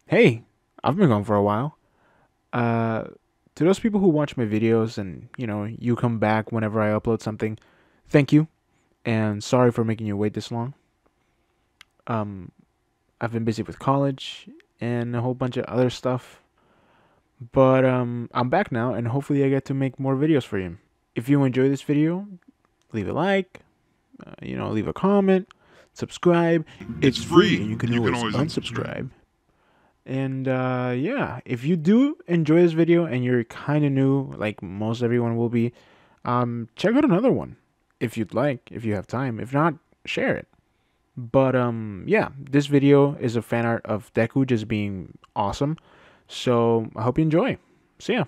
Hey, I've been gone for a while. Uh, to those people who watch my videos and, you come back whenever I upload something, thank you, and sorry for making you wait this long. Um, I've been busy with college and a whole bunch of other stuff, but I'm back now, and hopefully I get to make more videos for you. If you enjoy this video, leave a like, leave a comment, subscribe. It's free, and you can always unsubscribe. And yeah, if you do enjoy this video and you're kind of new, like most everyone will be, check out another one if you'd like, if you have time. If not, share it. But yeah, this video is a fan art of Deku just being awesome. So I hope you enjoy. See ya.